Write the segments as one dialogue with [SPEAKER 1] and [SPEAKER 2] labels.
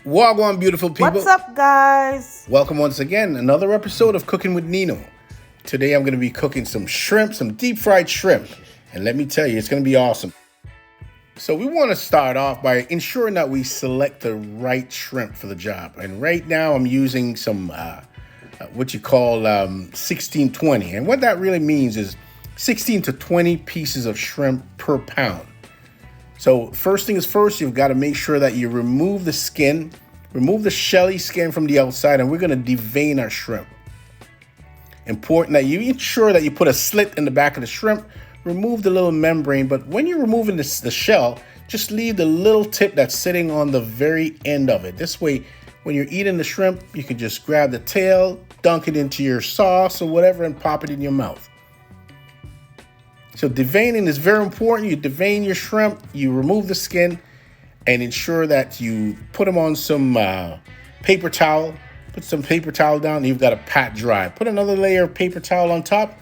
[SPEAKER 1] Wagwan, beautiful people.
[SPEAKER 2] What's up, guys?
[SPEAKER 1] Welcome once again. Another episode of Cooking with Nino. Today I'm going to be cooking some shrimp, some deep fried shrimp. And let me tell you, it's going to be awesome. So we want to start off by ensuring that we select the right shrimp for the job. And right now I'm using some what you call 16-20. And what that really means is 16 to 20 pieces of shrimp per pound. So first thing is first, you've got to make sure that you remove the skin, remove the shelly skin from the outside, and we're going to devein our shrimp. Important that you ensure that you put a slit in the back of the shrimp, remove the little membrane, but when you're removing the shell, just leave the little tip that's sitting on the very end of it. This way, when you're eating the shrimp, you can just grab the tail, dunk it into your sauce or whatever, and pop it in your mouth. So deveining is very important. You devein your shrimp, you remove the skin, and ensure that you put them on some paper towel. Put some paper towel down, and you've got to pat dry. Put another layer of paper towel on top.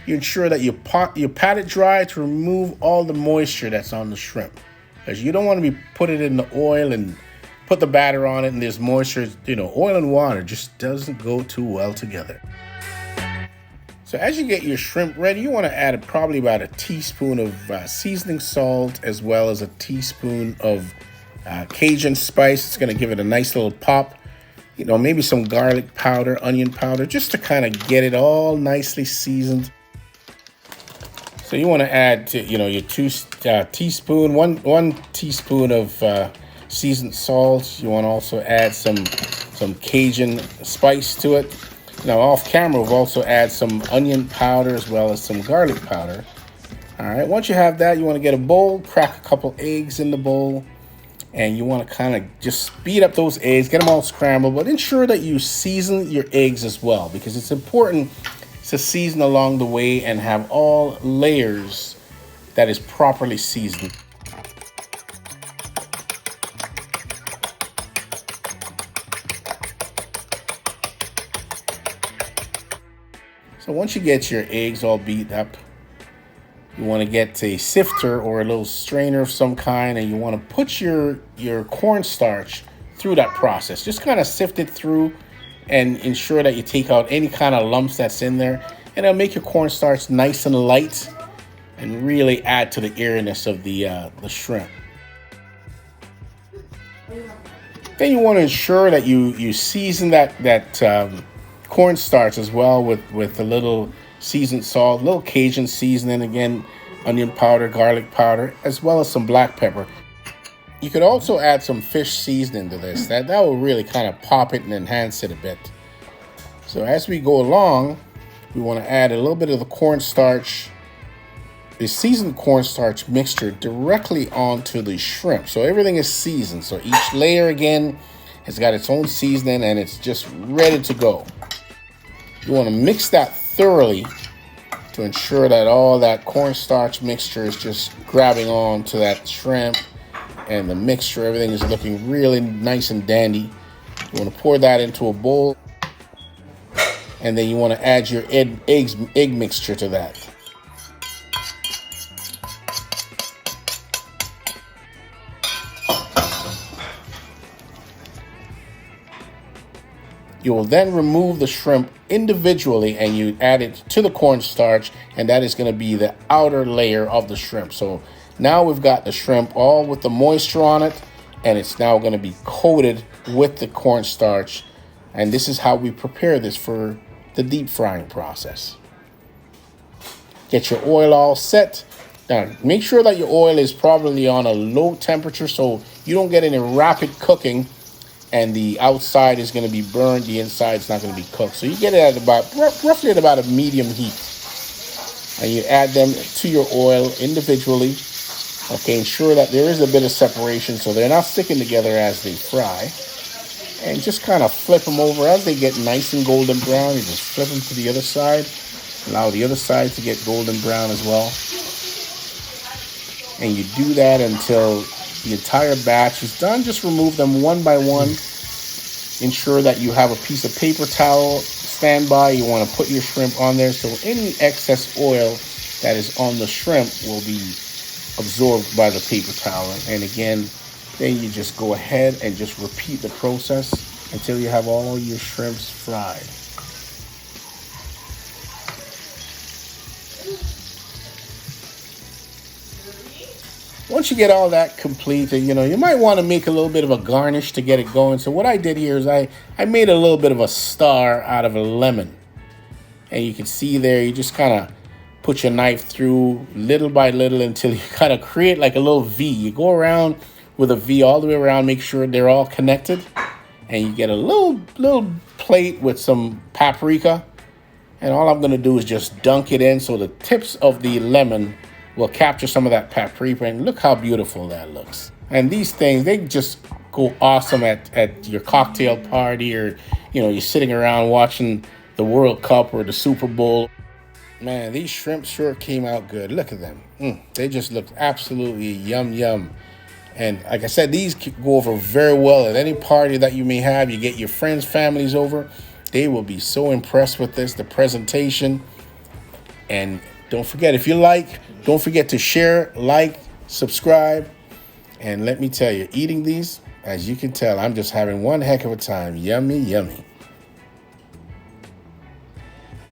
[SPEAKER 1] You ensure that you pat it dry to remove all the moisture that's on the shrimp. Because you don't want to be putting it in the oil and put the batter on it, and there's moisture. Oil and water just doesn't go too well together. So as you get your shrimp ready, you want to add probably about a teaspoon of seasoning salt, as well as a teaspoon of Cajun spice. It's going to give it a nice little pop. Maybe some garlic powder, onion powder, just to kind of get it all nicely seasoned. So you want to add your one teaspoon of seasoned salt. You want to also add some Cajun spice to it. Now, off camera, we've also add some onion powder as well as some garlic powder. All right, once you have that, you want to get a bowl, crack a couple eggs in the bowl, and you want to kind of just speed up those eggs, get them all scrambled, but ensure that you season your eggs as well, because it's important to season along the way and have all layers that is properly seasoned. So once you get your eggs all beat up, you want to get a sifter or a little strainer of some kind, and you want to put your cornstarch through that process. Just kind of sift it through and ensure that you take out any kind of lumps that's in there, and it'll make your cornstarch nice and light and really add to the airiness of the shrimp. Then you want to ensure that you season that cornstarch as well with a little seasoned salt, a little Cajun seasoning, again, onion powder, garlic powder, as well as some black pepper. You could also add some fish seasoning to this. That will really kind of pop it and enhance it a bit. So as we go along, we want to add a little bit of the cornstarch, the seasoned cornstarch mixture directly onto the shrimp. So everything is seasoned. So each layer, again, has got its own seasoning and it's just ready to go. You want to mix that thoroughly to ensure that all that cornstarch mixture is just grabbing on to that shrimp, and the mixture, everything is looking really nice and dandy. You want to pour that into a bowl, and then you want to add your egg mixture to that. You will then remove the shrimp individually and you add it to the cornstarch, and that is going to be the outer layer of the shrimp. So now we've got the shrimp all with the moisture on it, and it's now going to be coated with the cornstarch. And this is how we prepare this for the deep frying process. Get your oil all set. Now, make sure that your oil is probably on a low temperature so you don't get any rapid cooking and the outside is going to be burned, the inside is not going to be cooked. So you get it at roughly at about a medium heat. And you add them to your oil individually. Okay, ensure that there is a bit of separation so they're not sticking together as they fry. And just kind of flip them over. As they get nice and golden brown, you just flip them to the other side. Allow the other side to get golden brown as well. And you do that until the entire batch is done. Just remove them one by one. Ensure that you have a piece of paper towel standby. You want to put your shrimp on there so any excess oil that is on the shrimp will be absorbed by the paper towel. And again, Then you just go ahead and just repeat the process until you have all your shrimps fried. Once you get all that complete, you might want to make a little bit of a garnish to get it going. So what I did here is I made a little bit of a star out of a lemon. And you can see there, you just kind of put your knife through little by little until you kind of create like a little V. You go around with a V all the way around, make sure they're all connected. And you get a little plate with some paprika. And all I'm going to do is just dunk it in so the tips of the lemon will capture some of that paprika. And look how beautiful that looks. And these things, they just go awesome at your cocktail party, or, you're sitting around watching the World Cup or the Super Bowl. Man, these shrimp sure came out good. Look at them. They just look absolutely yum, yum. And like I said, these go over very well at any party that you may have. You get your friends, families over. They will be so impressed with this, the presentation. And don't forget, if you like, don't forget to share, like, subscribe. And let me tell you, eating these, as you can tell, I'm just having one heck of a time. Yummy, yummy.